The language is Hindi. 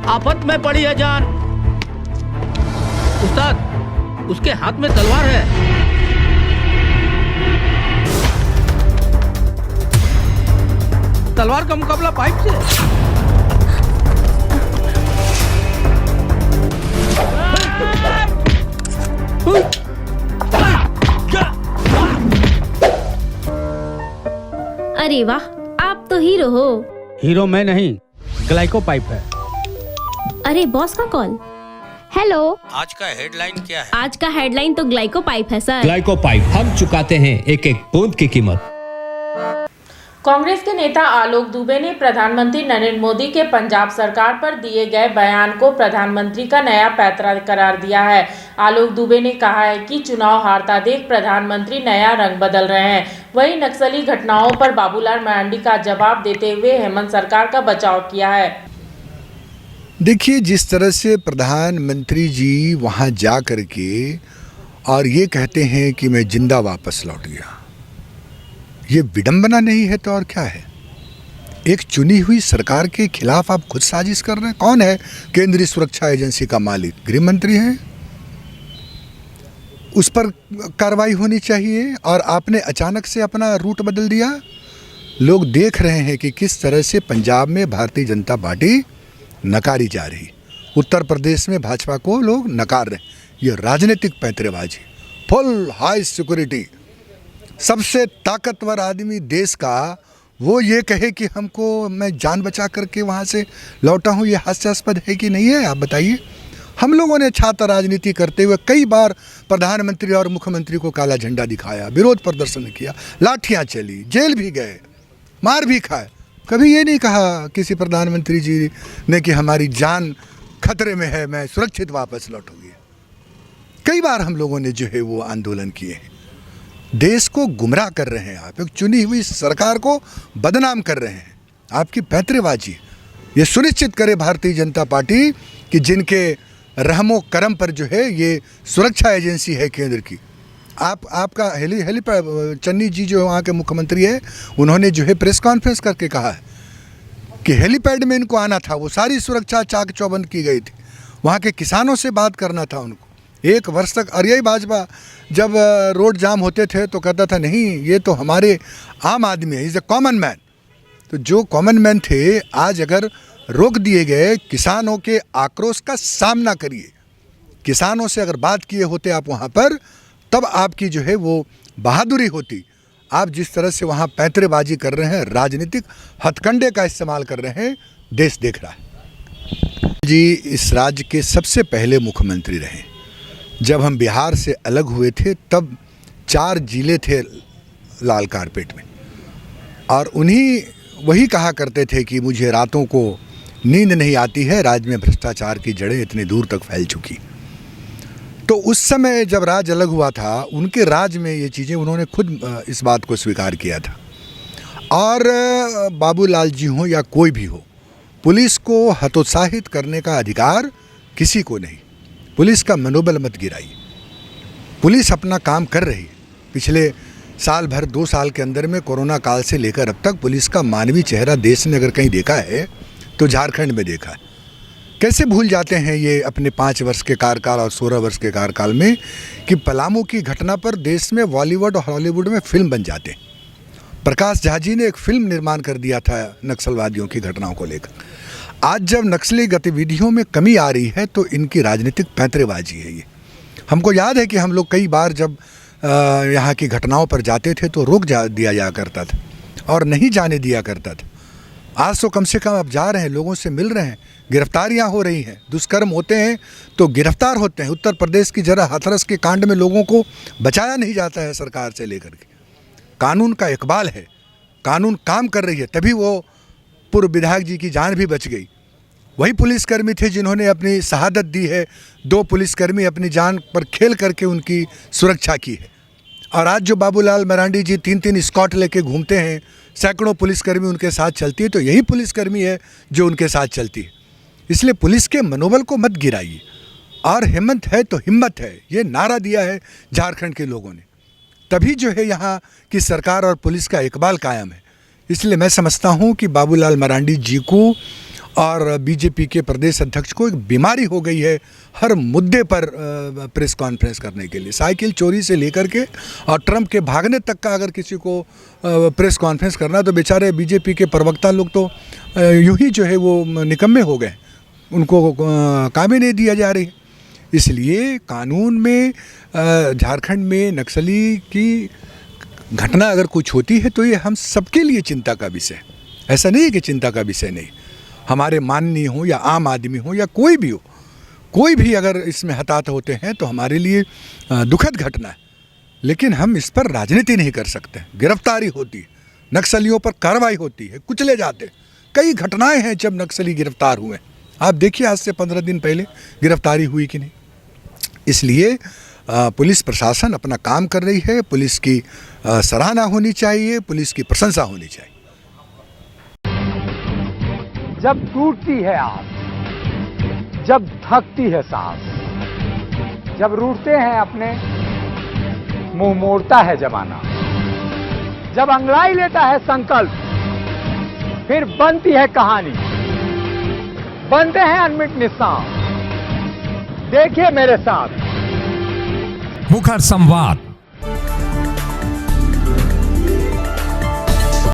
आफत में पड़ी है जान। उस्ताद, उसके हाथ में तलवार है। तलवार का मुकाबला पाइप से। अरे वाह, आप तो हीरो हो। हीरो मैं नहीं, ग्लाइको पाइप है। अरे बॉस का कॉल। हेलो, आज का हेडलाइन क्या है? आज का हेडलाइन तो ग्लाइको पाइप है सर। ग्लाइको पाइप, हम चुकाते हैं एक एक बूंद की कीमत। कांग्रेस के नेता आलोक दुबे ने प्रधानमंत्री नरेंद्र मोदी के पंजाब सरकार पर दिए गए बयान को प्रधानमंत्री का नया पैंतरा करार दिया है। आलोक दुबे ने कहा है कि चुनाव हारता देख प्रधानमंत्री नया रंग बदल रहे हैं। वहीं नक्सली घटनाओं पर बाबूलाल मरांडी का जवाब देते हुए हेमंत सरकार का बचाव किया है। देखिए, जिस तरह से प्रधानमंत्री जी वहाँ जा कर के और ये कहते हैं कि मैं जिंदा वापस लौट गया, ये विडंबना नहीं है तो और क्या है? एक चुनी हुई सरकार के खिलाफ आप खुद साजिश कर रहे हैं। कौन है केंद्रीय सुरक्षा एजेंसी का मालिक? गृह मंत्री है। उस पर कार्रवाई होनी चाहिए और आपने अचानक से अपना रूट बदल दिया। लोग देख रहे हैं कि किस तरह से पंजाब में भारतीय जनता पार्टी नकारी जा रही, उत्तर प्रदेश में भाजपा को लोग नकार रहे। ये राजनीतिक पैंतरेबाजी, फुल हाई सिक्योरिटी, सबसे ताकतवर आदमी देश का वो ये कहे कि हमको, मैं जान बचा करके वहाँ से लौटा हूँ, ये हास्यास्पद है कि नहीं है? आप बताइए। हम लोगों ने छात्र राजनीति करते हुए कई बार प्रधानमंत्री और मुख्यमंत्री को काला झंडा दिखाया, विरोध प्रदर्शन किया, लाठियाँ चली, जेल भी गए, मार भी खाए। कभी ये नहीं कहा किसी प्रधानमंत्री जी ने कि हमारी जान खतरे में है, मैं सुरक्षित वापस लौटूंगी। कई बार हम लोगों ने जो है वो आंदोलन किए हैं। देश को गुमराह कर रहे हैं आप, एक चुनी हुई सरकार को बदनाम कर रहे हैं। आपकी पैंतरेबाजी ये सुनिश्चित करे भारतीय जनता पार्टी कि जिनके रहमो करम पर जो है ये सुरक्षा एजेंसी है केंद्र की। आपका चन्नी जी जो वहाँ के मुख्यमंत्री है, उन्होंने जो है प्रेस कॉन्फ्रेंस करके कहा है कि हेलीपैड में इनको आना था, वो सारी सुरक्षा चाक चौबंद की गई थी। वहाँ के किसानों से बात करना था उनको 1 वर्ष तक। और यही भाजपा जब रोड जाम होते थे तो कहता था नहीं, ये तो हमारे आम आदमी है, इज़ ए कॉमन मैन। तो जो कॉमन मैन थे आज अगर रोक दिए गए, किसानों के आक्रोश का सामना करिए। किसानों से अगर बात किए होते आप वहाँ पर, तब आपकी जो है वो बहादुरी होती। आप जिस तरह से वहाँ पैंतरेबाजी कर रहे हैं, राजनीतिक हथकंडे का इस्तेमाल कर रहे हैं, देश देख रहा है। जी इस राज्य के सबसे पहले मुख्यमंत्री रहे। जब हम बिहार से अलग हुए थे तब 4 जिले थे लाल कारपेट में, और वही कहा करते थे कि मुझे रातों को नींद नहीं आती है, राज्य में भ्रष्टाचार की जड़ें इतनी दूर तक फैल चुकी। तो उस समय जब राज्य अलग हुआ था, उनके राज्य में ये चीज़ें उन्होंने खुद इस बात को स्वीकार किया था। और बाबूलाल जी हो या कोई भी हो, पुलिस को हतोत्साहित करने का अधिकार किसी को नहीं। पुलिस का मनोबल मत गिराइए। पुलिस अपना काम कर रही है। पिछले साल भर 2 साल के अंदर में कोरोना काल से लेकर अब तक पुलिस का मानवीय चेहरा देश ने अगर कहीं देखा है तो झारखंड में देखा है। कैसे भूल जाते हैं ये अपने 5 वर्ष के कार्यकाल और 16 वर्ष के कार्यकाल में कि पलामू की घटना पर देश में बॉलीवुड और हॉलीवुड में फिल्म बन जाते हैं। प्रकाश झा जी ने एक फिल्म निर्माण कर दिया था नक्सलवादियों की घटनाओं को लेकर। आज जब नक्सली गतिविधियों में कमी आ रही है तो इनकी राजनीतिक पैंतरेबाजी है ये। हमको याद है कि हम लोग कई बार जब यहाँ की घटनाओं पर जाते थे तो रोक दिया जा करता था और नहीं जाने दिया करता था। आज तो कम से कम अब जा रहे हैं, लोगों से मिल रहे हैं, गिरफ्तारियां हो रही हैं। दुष्कर्म होते हैं तो गिरफ्तार होते हैं। उत्तर प्रदेश की जरा हाथरस के कांड में लोगों को बचाया नहीं जाता है सरकार से लेकर के। कानून का इकबाल है, कानून काम कर रही है, तभी वो पूर्व विधायक जी की जान भी बच गई। वही पुलिसकर्मी थे जिन्होंने अपनी शहादत दी है। 2 पुलिसकर्मी अपनी जान पर खेल करके उनकी सुरक्षा की है। और आज जो बाबूलाल मरांडी जी 3-3 स्कॉट लेके घूमते हैं, सैकड़ों पुलिसकर्मी उनके साथ चलती है, तो यही पुलिसकर्मी है जो उनके साथ चलती है। इसलिए पुलिस के मनोबल को मत गिराइए। और हिम्मत है तो हिम्मत है, ये नारा दिया है झारखंड के लोगों ने, तभी जो है यहाँ की सरकार और पुलिस का इकबाल कायम है। इसलिए मैं समझता हूँ कि बाबूलाल मरांडी जी को और बीजेपी के प्रदेश अध्यक्ष को एक बीमारी हो गई है हर मुद्दे पर प्रेस कॉन्फ्रेंस करने के लिए। साइकिल चोरी से लेकर के और ट्रंप के भागने तक का अगर किसी को प्रेस कॉन्फ्रेंस करना, तो बेचारे बीजेपी के प्रवक्ता लोग तो यूं ही जो है वो निकम्मे हो गए, उनको काम ही नहीं दिया जा रही। इसलिए कानून में झारखंड में नक्सली की घटना अगर कुछ होती है तो ये हम सबके लिए चिंता का विषय, ऐसा नहीं है कि चिंता का विषय नहीं। हमारे माननीय हो या आम आदमी हो या कोई भी हो, कोई भी अगर इसमें हताहत होते हैं तो हमारे लिए दुखद घटना है, लेकिन हम इस पर राजनीति नहीं कर सकते। गिरफ्तारी होती है, नक्सलियों पर कार्रवाई होती है, कुचले जाते। कई घटनाएं हैं जब नक्सली गिरफ्तार हुए, आप देखिए आज से 15 दिन पहले गिरफ्तारी हुई कि नहीं। इसलिए पुलिस प्रशासन अपना काम कर रही है, पुलिस की सराहना होनी चाहिए, पुलिस की प्रशंसा होनी चाहिए। जब टूटती है आस, जब थकती है सांस, जब रूठते हैं अपने, मुंह मोड़ता है जमाना, जब अंगड़ाई लेता है संकल्प, फिर बनती है कहानी, बनते हैं अनमिट निशान। देखिए मेरे साथ मुखर संवाद